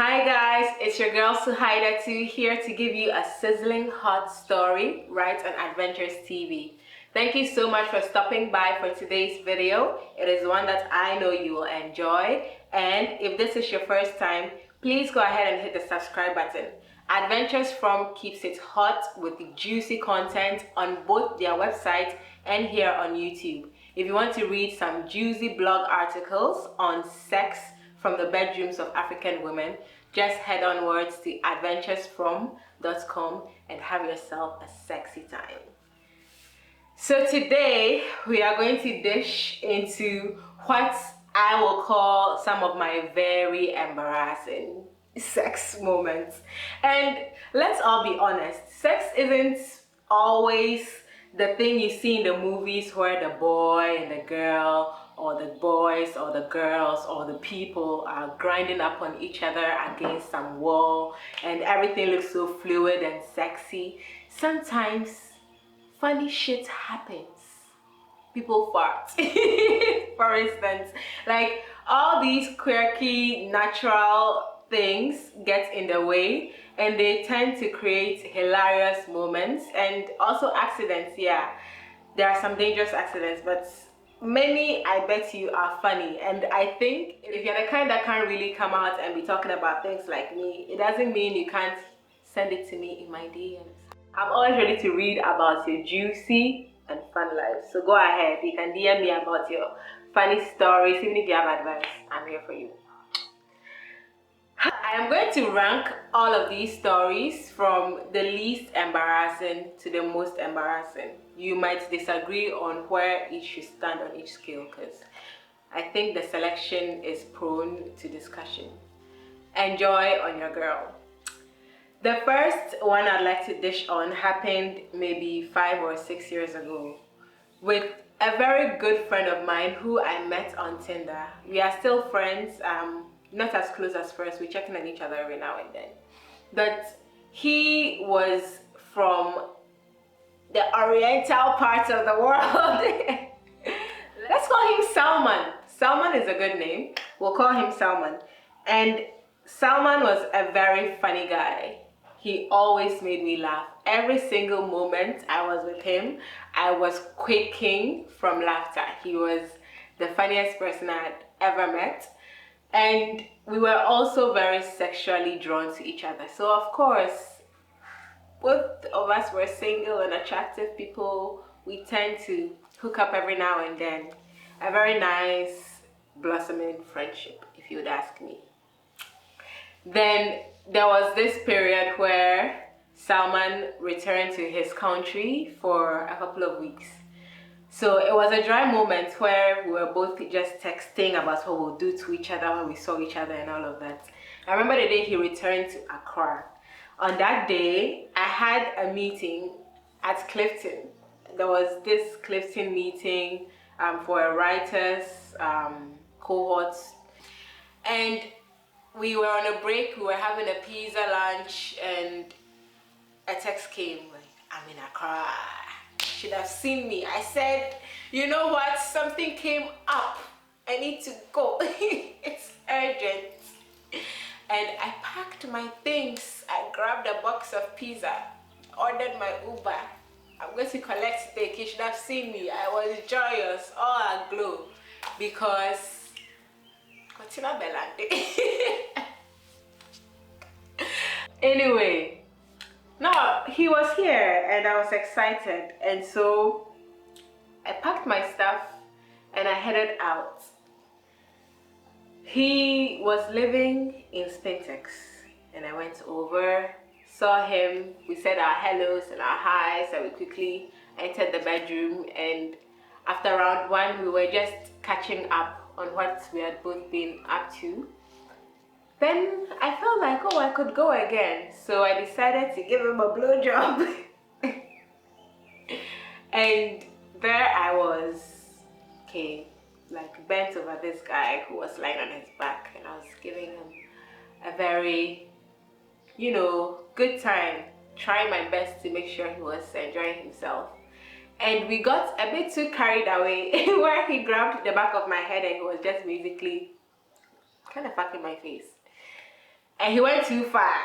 Hi guys, it's your girl Suhaidatu here to give you a sizzling hot story right on Adventures TV. Thank you so much for stopping by for today's video. It is one that I know you will enjoy, and if this is your first time, please go ahead and hit the subscribe button. Adventures From keeps it hot with juicy content on both their website and here on YouTube. If you want to read some juicy blog articles on sex from the bedrooms of African women, just head onwards to adventuresfrom.com and have yourself a sexy time. So today we are going to dish into what I will call some of my very embarrassing sex moments. And let's all be honest, sex isn't always the thing you see in the movies where the boy and the girl, or the boys or the girls or the people are grinding up on each other against some wall and everything looks so fluid and sexy. Sometimes funny shit happens. People fart. For instance, like all these quirky natural things get in the way and they tend to create hilarious moments and also accidents. Yeah, there are some dangerous accidents, but many, I bet you, are funny. And I think if you're the kind that can't really come out and be talking about things like me, it doesn't mean you can't send it to me in my DMs. I'm always ready to read about your juicy and fun life. So go ahead, you can DM me about your funny stories. Even if you have advice, I'm here for you. I am going to rank all of these stories from the least embarrassing to the most embarrassing. You might disagree on where each should stand on each scale because I think the selection is prone to discussion. Enjoy on your girl. The first one I'd like to dish on happened maybe 5 or 6 years ago with a very good friend of mine who I met on Tinder. We are still friends. Not as close as first, we check in on each other every now and then. But he was from the oriental part of the world. Let's call him Salman. Salman is a good name. We'll call him Salman. And Salman was a very funny guy. He always made me laugh. Every single moment I was with him, I was quaking from laughter. He was the funniest person I had ever met. And we were also very sexually drawn to each other. So of course, both of us were single and attractive people. We tend to hook up every now and then. A very nice blossoming friendship, if you would ask me. Then there was this period where Salman returned to his country for a couple of weeks. So it was a dry moment where we were both just texting about what we'll do to each other when we saw each other and all of that. I remember the day he returned to Accra. On that day, I had a meeting at Clifton. There was this Clifton meeting for a writers cohort. And we were on a break, we were having a pizza lunch, and a text came like, I'm in Accra. Should have seen me. I said, you know what, something came up, I need to go. It's urgent. And I packed my things, I grabbed a box of pizza, ordered my Uber. I'm going to collect steak. You should have seen me. I was joyous, all aglow, because Cortina Belande. Anyway, no, he was here and I was excited, and so I packed my stuff and I headed out. He was living in Spintex and I went over, saw him, we said our hellos and our highs, and we quickly entered the bedroom, and after round 1 we were just catching up on what we had both been up to. Then I felt like, oh, I could go again. So I decided to give him a blowjob. And there I was, okay, like bent over this guy who was lying on his back. And I was giving him a very, good time. Trying my best to make sure he was enjoying himself. And we got a bit too carried away where he grabbed the back of my head and he was just basically kind of fucking my face. and he went too far.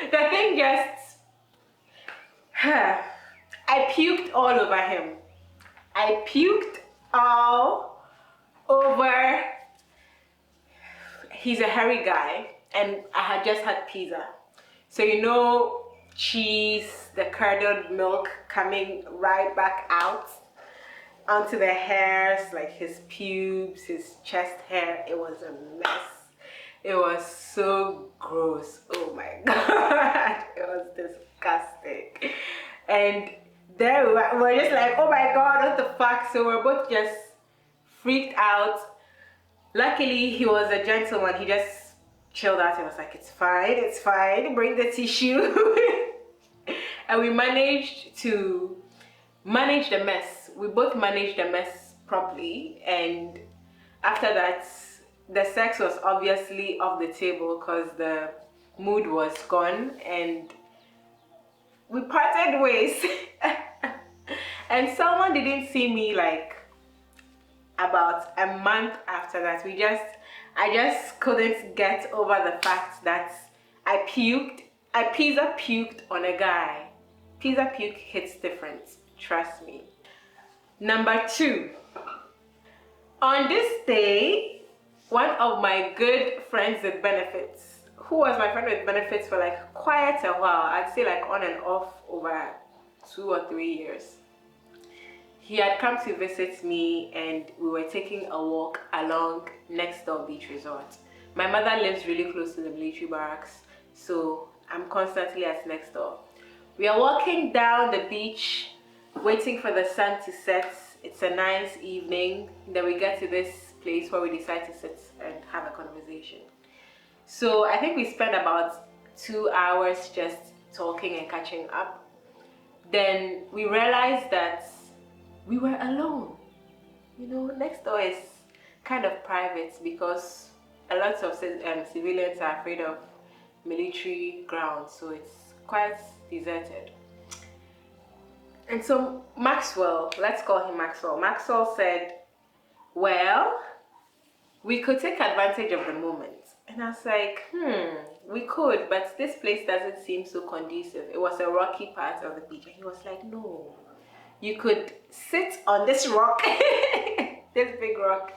The thing just, I puked all over him. I puked all over. He's a hairy guy, and I had just had pizza. So you know, cheese, the curdled milk coming right back out onto the hairs, like his pubes, his chest hair. It was a mess. It was so gross. Oh my god. It was disgusting. And there we're just like, oh my god, what the fuck? So we're both just freaked out. Luckily, he was a gentleman. He just chilled out and was like, it's fine, bring the tissue. And we managed to manage the mess. We both managed the mess properly, and after that, the sex was obviously off the table because the mood was gone, and we parted ways. And someone didn't see me like about a month after that. I just couldn't get over the fact that I pizza puked on a guy. Pizza puke hits different, trust me. Number 2, on this day, one of my good friends with benefits, who was my friend with benefits for like quite a while, I'd say like on and off over 2 or 3 years, he had come to visit me, and we were taking a walk along Next Door Beach Resort. My mother lives really close to the military barracks, so I'm constantly at Next Door. We are walking down the beach, waiting for the sun to set. It's a nice evening. Then we get to this place where we decide to sit and have a conversation. So I think we spent about 2 hours just talking and catching up. Then we realized that we were alone. You know, Next Door is kind of private because a lot of civilians are afraid of military grounds, so it's quite deserted. And so Maxwell, let's call him Maxwell. Maxwell said, well, we could take advantage of the moment. And I was like, we could, but this place doesn't seem so conducive. It was a rocky part of the beach. And he was like, no, you could sit on this rock, this big rock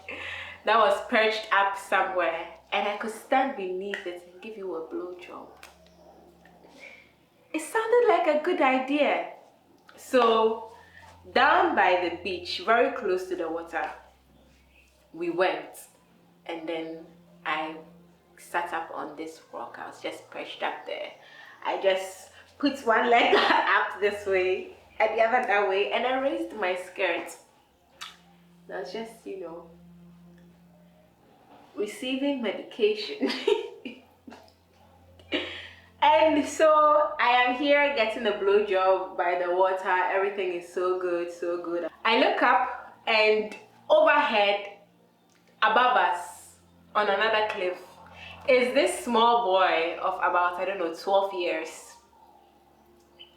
that was perched up somewhere, and I could stand beneath it and give you a blowjob. It sounded like a good idea. So down by the beach, very close to the water, we went, and then I sat up on this rock. I was just perched up there. I just put one leg up this way and the other that way, and I raised my skirt. I was just, you know, receiving medication. And so I am here getting a blowjob by the water. Everything is so good, so good. I look up, and overhead, above us, on another cliff, is this small boy of about, I don't know, 12 years.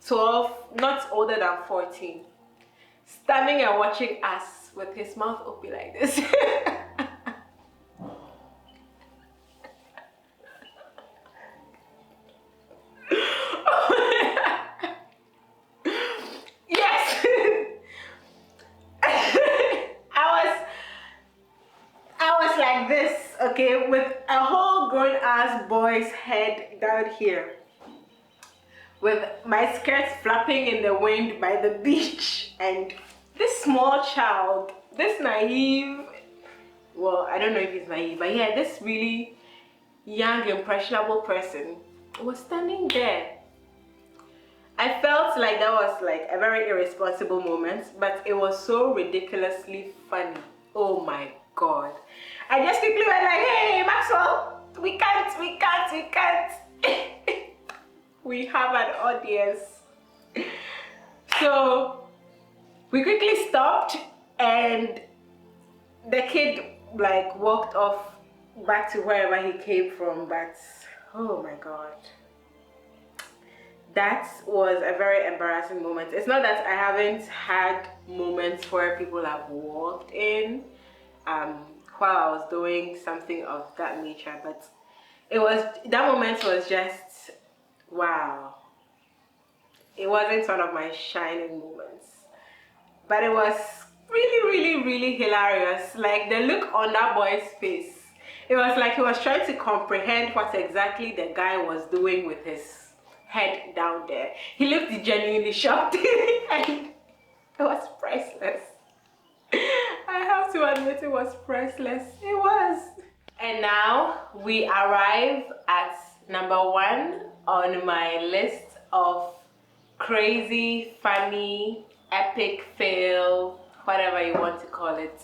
12, not older than 14. Standing and watching us with his mouth open like this. Okay, with a whole grown-ass boy's head down here, with my skirt flapping in the wind by the beach, and this small child, this naive, well, I don't know if he's naive, but yeah, this really young, impressionable person was standing there. I felt like that was like a very irresponsible moment, but it was so ridiculously funny. Oh my god. I just quickly went like, hey, Maxwell, we can't. We have an audience. So we quickly stopped, and the kid like walked off back to wherever he came from, but oh my god. That was a very embarrassing moment. It's not that I haven't had moments where people have walked in, while I was doing something of that nature, but that moment was just wow. It wasn't one of my shining moments, but it was really, really, really hilarious. Like the look on that boy's face, it was like he was trying to comprehend what exactly the guy was doing with his head down there. He looked genuinely shocked and it was priceless. I have to admit it was priceless. It was. And now we arrive at number 1 on my list of crazy, funny, epic fail, whatever you want to call it,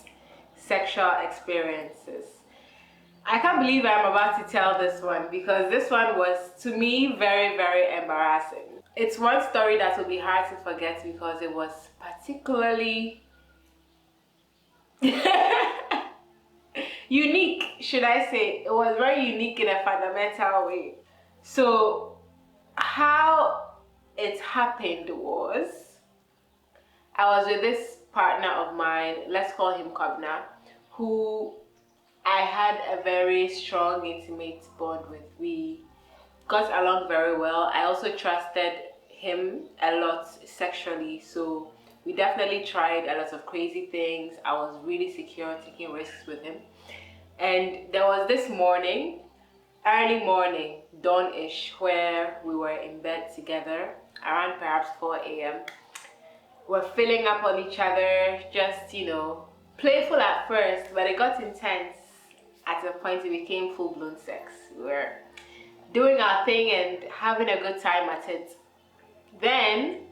sexual experiences. I can't believe I'm about to tell this one because this one was, to me, very, very embarrassing. It's one story that will be hard to forget because it was particularly unique, should I say. It was very unique in a fundamental way. So how it happened was, I was with this partner of mine, let's call him Kobna, who I had a very strong, intimate bond with. We got along very well. I also trusted him a lot sexually, so we definitely tried a lot of crazy things. I was really secure taking risks with him. And there was this morning, early morning, dawn-ish, where we were in bed together around perhaps 4 a.m. We're filling up on each other, just, playful at first, but it got intense. At a point, it became full-blown sex. We were doing our thing and having a good time at it. Then,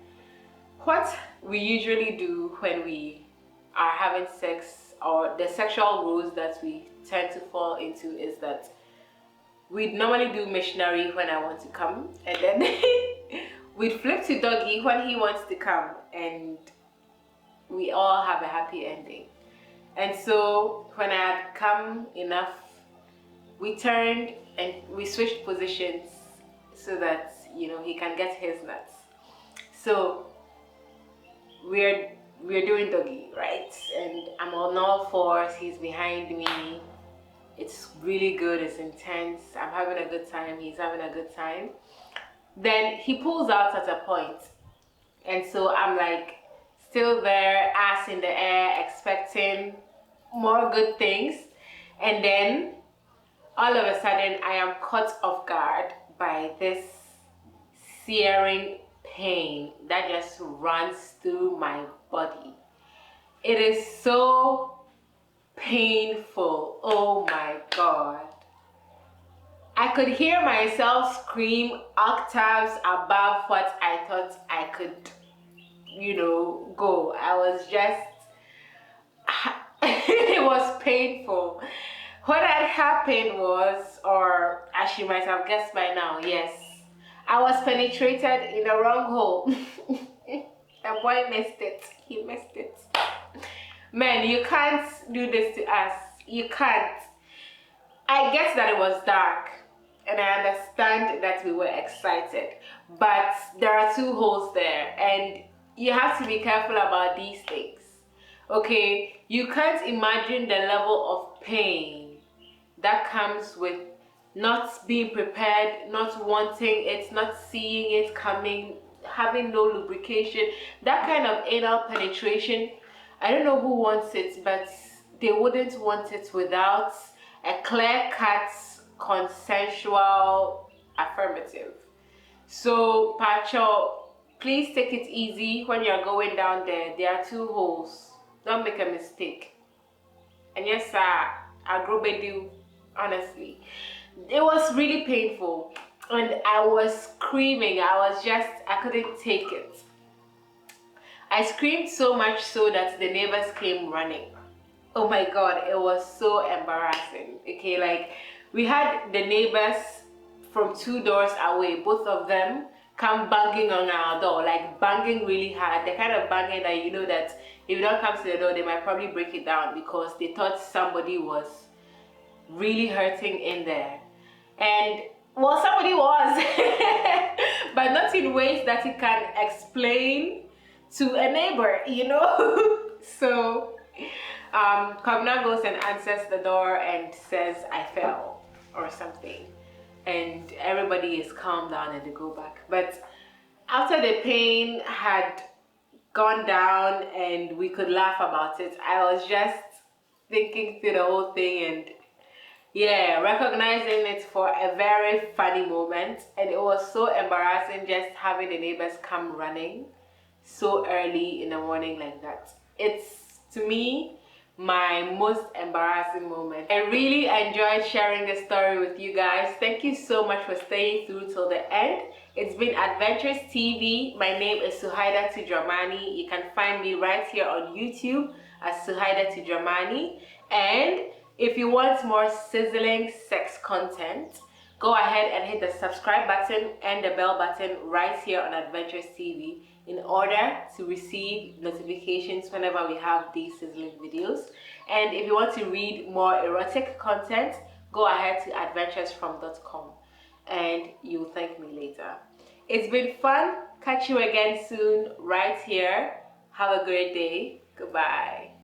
what we usually do when we are having sex, or the sexual rules that we tend to fall into, is that we'd normally do missionary when I want to come, and then we'd flip to doggy when he wants to come, and we all have a happy ending. And so when I had come enough, we turned and we switched positions so that he can get his nuts. So we're doing doggy, right? And I'm on all fours, he's behind me. It's really good, it's intense. I'm having a good time, he's having a good time. Then he pulls out at a point, and so I'm like still there, ass in the air, expecting more good things. And then all of a sudden I am caught off guard by this searing pain that just runs through my body. It is so painful. Oh my God. I could hear myself scream octaves above what I thought I could, go. I was just, it was painful. What had happened was, or as you might have guessed by now, yes, I was penetrated in the wrong hole. The boy missed it. He missed it. Man, you can't do this to us. You can't. I guess that it was dark, and I understand that we were excited, but there are 2 holes there, and you have to be careful about these things. Okay, you can't imagine the level of pain that comes with not being prepared, not wanting it, not seeing it coming, having no lubrication. That kind of anal penetration, I don't know who wants it, but they wouldn't want it without a clear-cut, consensual affirmative. So, Pacho, please take it easy when you're going down there. There are 2 holes. Don't make a mistake. And yes, sir, I grew you, honestly. It was really painful, and I was screaming. I couldn't take it. I screamed so much so that the neighbors came running. Oh my God, it was so embarrassing. Okay, like we had the neighbors from 2 doors away, both of them come banging on our door, like banging really hard. The kind of banging that that if you don't come to the door, they might probably break it down because they thought somebody was really hurting in there. And well, somebody was, but not in ways that you can explain to a neighbor, So Kamna goes and answers the door and says, I fell or something. And everybody is calmed down and they go back. But after the pain had gone down and we could laugh about it, I was just thinking through the whole thing and yeah, recognizing it for a very funny moment. And it was so embarrassing just having the neighbors come running so early in the morning like that. It's, to me, my most embarrassing moment. I really enjoyed sharing this story with you guys. Thank you so much for staying through till the end. It's been Adventures TV. My name is Suhaidatu Dramani. You can find me right here on YouTube as Suhaidatu Dramani. And if you want more sizzling sex content, go ahead and hit the subscribe button and the bell button right here on Adventures TV in order to receive notifications whenever we have these sizzling videos. And if you want to read more erotic content, go ahead to adventuresfrom.com and you'll thank me later. It's been fun. Catch you again soon right here. Have a great day. Goodbye.